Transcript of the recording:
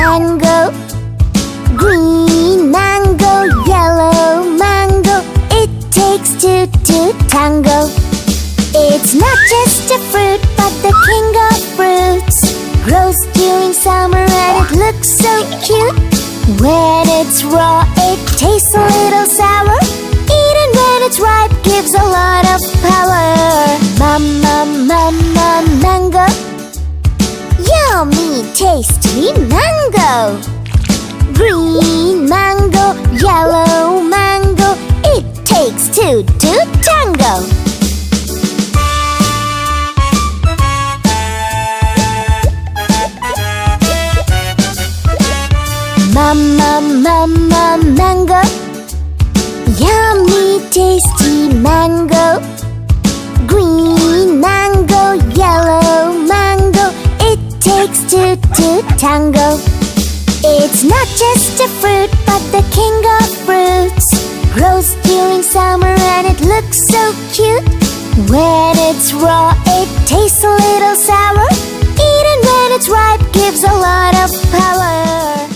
mango, green mango, yellow mango. It takes two to tango. It's not just a fruit, but the king of fruits. Grows during summer and it looks so cute. When it's raw, it tastes a little sour. Eaten when it's ripe gives a lot of power. Mango. Yummy, tasty mango. Green mango, yellow mango. It takes two to tango. Mango. Yummy, tasty mango. Green mango, yellow mango. It takes two to tango. It's not just a fruit, but the king of fruits. Grows during summer and it looks so cute. When it's raw, it tastes a little sour. Eaten when it's ripe gives a lot of power.